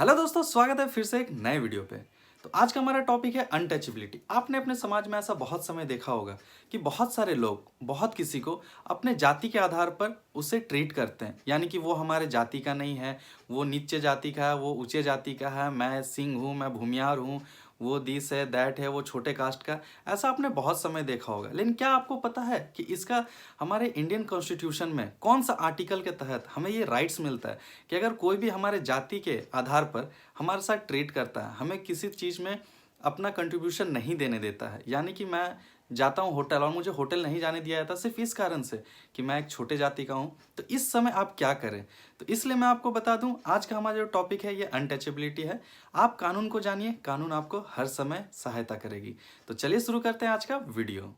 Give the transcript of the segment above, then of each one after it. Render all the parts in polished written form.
Hello दोस्तों, स्वागत है फिर से एक नए वीडियो पे। तो आज का हमारा टॉपिक है अनटचेबिलिटी। आपने अपने समाज में ऐसा बहुत समय देखा होगा कि बहुत सारे लोग बहुत किसी को अपने जाति के आधार पर उसे ट्रीट करते हैं, यानी कि वो हमारे जाति का नहीं है, वो नीचे जाति का है, वो ऊंचे जाति का है, मैं सिंह हूँ, मैं भूमियार हूँ, वो दिस है, दैट है, वो छोटे कास्ट का। ऐसा आपने बहुत समय देखा होगा। लेकिन क्या आपको पता है कि इसका हमारे इंडियन कॉन्स्टिट्यूशन में कौन सा आर्टिकल के तहत हमें ये राइट्स मिलता है कि अगर कोई भी हमारे जाति के आधार पर हमारे साथ ट्रीट करता है, हमें किसी चीज़ में अपना कंट्रीब्यूशन नहीं देने देता है। यानी कि मैं जाता हूँ होटल और मुझे होटल नहीं जाने दिया जाता सिर्फ इस कारण से कि मैं एक छोटे जाति का हूँ, तो इस समय आप क्या करें। तो इसलिए मैं आपको बता दूं, आज का हमारा जो टॉपिक है ये अनटचेबिलिटी है। आप कानून को जानिए, कानून आपको हर समय सहायता करेगी। तो चलिए शुरू करते हैं आज का वीडियो।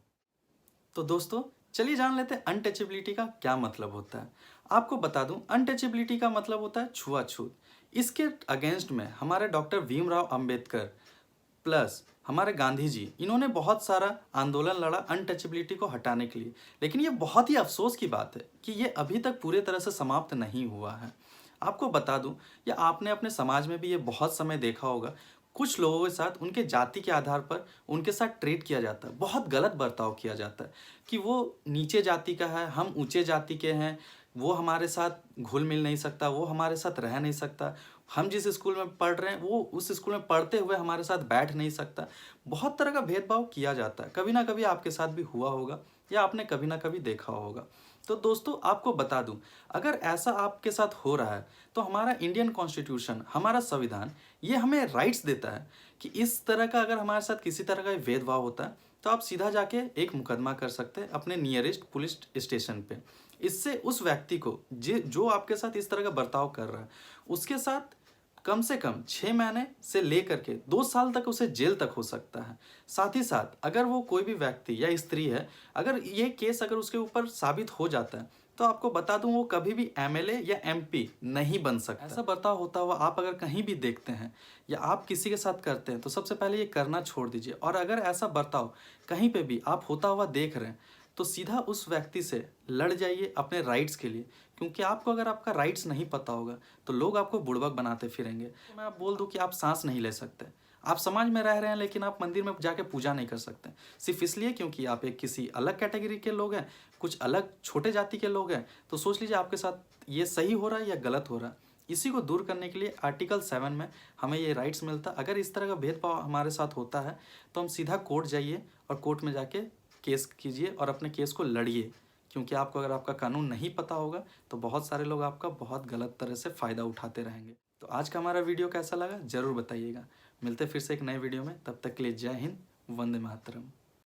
तो दोस्तों चलिए जान लेते हैं अनटचेबिलिटी का क्या मतलब होता है। आपको बता दूं, अनटचेबिलिटी का मतलब होता है छुआछूत। इसके अगेंस्ट में हमारे डॉक्टर भीमराव अंबेडकर प्लस हमारे गांधी जी, इन्होंने बहुत सारा आंदोलन लड़ा अनटचेबिलिटी को हटाने के लिए। लेकिन ये बहुत ही अफसोस की बात है कि ये अभी तक पूरे तरह से समाप्त नहीं हुआ है। आपको बता दूं, या आपने अपने समाज में भी ये बहुत समय देखा होगा, कुछ लोगों के साथ उनके जाति के आधार पर उनके साथ ट्रीट किया जाता है, बहुत गलत बर्ताव किया जाता है कि वो नीचे जाति का है, हम ऊंचे जाति के हैं, वो हमारे साथ घुल मिल नहीं सकता, वो हमारे साथ रह नहीं सकता, हम जिस स्कूल में पढ़ रहे हैं वो उस स्कूल में पढ़ते हुए हमारे साथ बैठ नहीं सकता। बहुत तरह का भेदभाव किया जाता है। कभी ना कभी आपके साथ भी हुआ होगा या आपने कभी ना कभी देखा होगा। तो दोस्तों आपको बता दूं, अगर ऐसा आपके साथ हो रहा है तो हमारा इंडियन कॉन्स्टिट्यूशन, हमारा संविधान, ये हमें राइट्स देता है कि इस तरह का अगर हमारे साथ किसी तरह का भेदभाव होता है तो आप सीधा जाके एक मुकदमा कर सकते हैं अपने नियरेस्ट पुलिस स्टेशन पे। इससे उस व्यक्ति को जो आपके साथ इस तरह का बर्ताव कर रहा है उसके साथ कम से कम 6 महीने से लेकर के 2 साल तक उसे जेल तक हो सकता है। साथ ही साथ अगर वो कोई भी व्यक्ति या स्त्री है, अगर ये केस अगर उसके ऊपर साबित हो जाता है तो आपको बता दूं वो कभी भी एमएलए या एमपी नहीं बन सकता। ऐसा बर्ताव होता हुआ आप अगर कहीं भी देखते हैं या आप किसी के साथ करते हैं तो सबसे पहले ये करना छोड़ दीजिए। और अगर ऐसा बर्ताव कहीं पे भी आप होता हुआ देख रहे हैं तो सीधा उस व्यक्ति से लड़ जाइए अपने राइट्स के लिए, क्योंकि आपको अगर आपका राइट्स नहीं पता होगा तो लोग आपको बुड़बक बनाते फिरेंगे। तो मैं आप बोल दूं कि आप सांस नहीं ले सकते, आप समाज में रह रहे हैं लेकिन आप मंदिर में जाके पूजा नहीं कर सकते, सिर्फ इसलिए क्योंकि आप एक किसी अलग कैटेगरी के लोग हैं, कुछ अलग छोटे जाति के लोग हैं। तो सोच लीजिए आपके साथ ये सही हो रहा है या गलत हो रहा है। इसी को दूर करने के लिए आर्टिकल 7 में हमें ये राइट्स मिलता है। अगर इस तरह का भेदभाव हमारे साथ होता है तो हम सीधा कोर्ट जाइए और कोर्ट में जाके केस कीजिए और अपने केस को लड़िए, क्योंकि आपको अगर आपका कानून नहीं पता होगा तो बहुत सारे लोग आपका बहुत गलत तरह से फ़ायदा उठाते रहेंगे। तो आज का हमारा वीडियो कैसा लगा ज़रूर बताइएगा। मिलते फिर से एक नए वीडियो में, तब तक के लिए जय हिंद, वंदे मातरम।